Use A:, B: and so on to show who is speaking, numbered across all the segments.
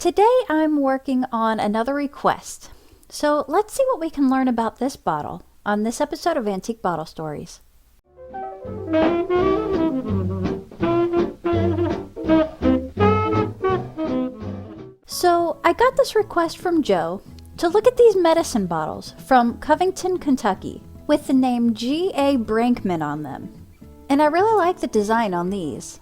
A: Today I'm working on another request. So let's see what we can learn about this bottle on this episode of Antique Bottle Stories. So I got this request from Joe to look at these medicine bottles from Covington, Kentucky with the name G.A. Brenckman on them. And I really like the design on these.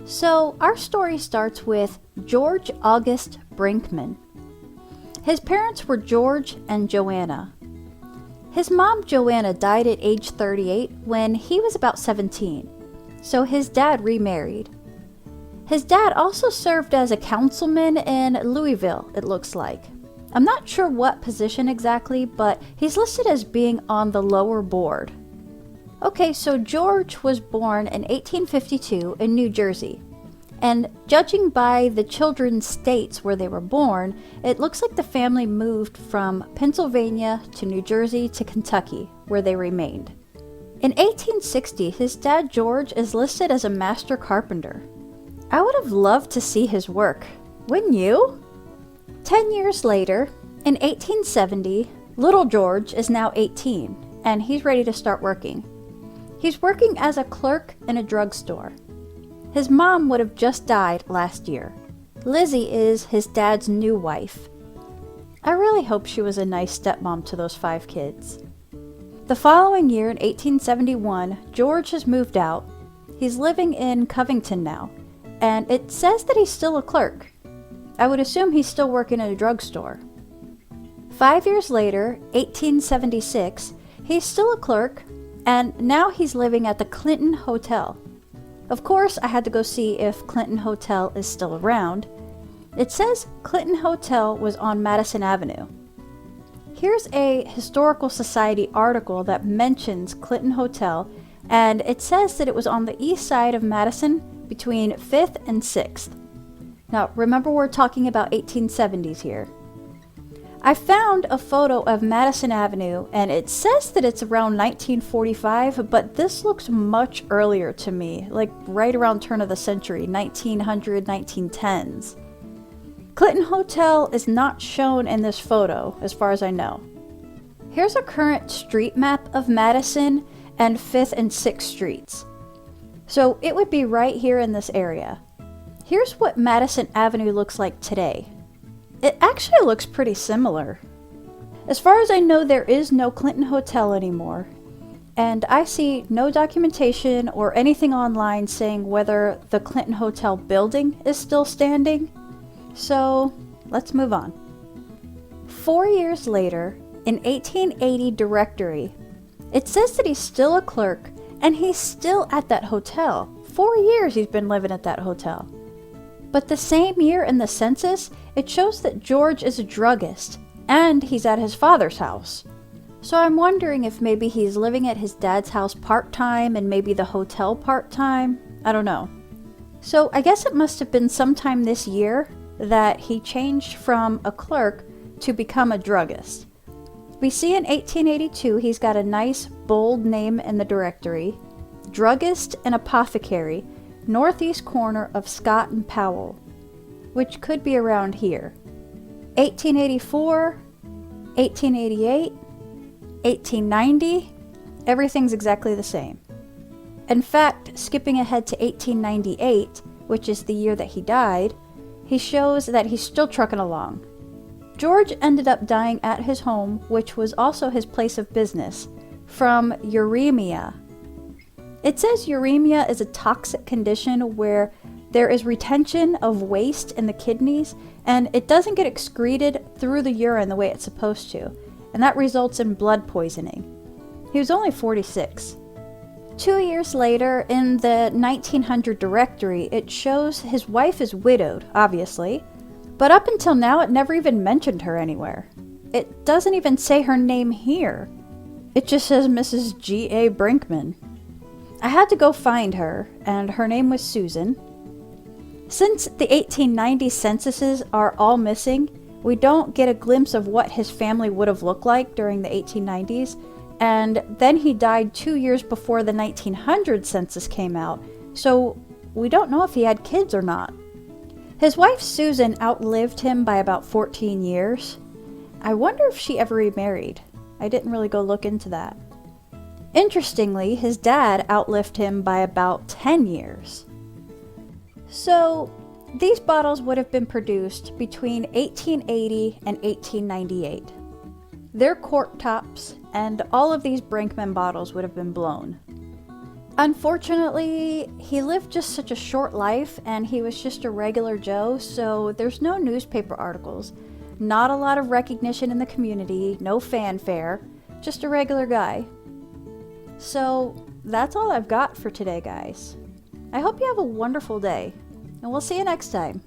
A: So our story starts with George August Brenckman. His parents were George and Joanna. His mom, Joanna, died at age 38 when he was about 17, so his dad remarried. His dad also served as a councilman in Louisville, it looks like. I'm not sure what position exactly, but he's listed as being on the lower board. Okay, so George was born in 1852 in New Jersey. And judging by the children's states where they were born, it looks like the family moved from Pennsylvania to New Jersey to Kentucky, where they remained. In 1860, his dad George is listed as a master carpenter. I would have loved to see his work, wouldn't you? 10 years later, in 1870, little George is now 18, and he's ready to start working. He's working as a clerk in a drugstore. His mom would have just died last year. Lizzie is his dad's new wife. I really hope she was a nice stepmom to those 5 kids. The following year, in 1871, George has moved out. He's living in Covington now, and it says that he's still a clerk. I would assume he's still working at a drugstore. 5 years later, 1876, he's still a clerk, and now he's living at the Clinton Hotel. Of course, I had to go see if Clinton Hotel is still around. It says Clinton Hotel was on Madison Avenue. Here's a Historical Society article that mentions Clinton Hotel, and it says that it was on the east side of Madison between 5th and 6th. Now, remember we're talking about 1870s here. I found a photo of Madison Avenue, and it says that it's around 1945, but this looks much earlier to me, like right around turn of the century, 1900, 1910s. Clinton Hotel is not shown in this photo, as far as I know. Here's a current street map of Madison and 5th and 6th Streets. So it would be right here in this area. Here's what Madison Avenue looks like today. It actually looks pretty similar. As far as I know, there is no Clinton Hotel anymore, and I see no documentation or anything online saying whether the Clinton Hotel building is still standing. So let's move on. 4 years later, in 1880 directory, it says that he's still a clerk and he's still at that hotel. 4 years he's been living at that hotel. But the same year in the census, it shows that George is a druggist, and he's at his father's house. So I'm wondering if maybe he's living at his dad's house part-time and maybe the hotel part-time. I don't know. So I guess it must have been sometime this year that he changed from a clerk to become a druggist. We see in 1882 he's got a nice, bold name in the directory, Druggist and Apothecary, northeast corner of Scott and Powell, which could be around here. 1884, 1888, 1890, everything's exactly the same. In fact, skipping ahead to 1898, which is the year that he died, he shows that he's still trucking along. George ended up dying at his home, which was also his place of business, from uremia. It says uremia is a toxic condition where there is retention of waste in the kidneys, and it doesn't get excreted through the urine the way it's supposed to, and that results in blood poisoning. He was only 46. 2 years later, in the 1900 directory, it shows his wife is widowed, obviously, but up until now it never even mentioned her anywhere. It doesn't even say her name here. It just says Mrs. G.A. Brenckman. I had to go find her, and her name was Susan. Since the 1890 censuses are all missing, we don't get a glimpse of what his family would have looked like during the 1890s, and then he died 2 years before the 1900 census came out, so we don't know if he had kids or not. His wife Susan outlived him by about 14 years. I wonder if she ever remarried. I didn't really go look into that. Interestingly, his dad outlived him by about 10 years. So, these bottles would have been produced between 1880 and 1898. Their cork tops and all of these Brenckman bottles would have been blown. Unfortunately, he lived just such a short life and he was just a regular Joe, so there's no newspaper articles, not a lot of recognition in the community, no fanfare, just a regular guy. So that's all I've got for today, guys. I hope you have a wonderful day, and we'll see you next time.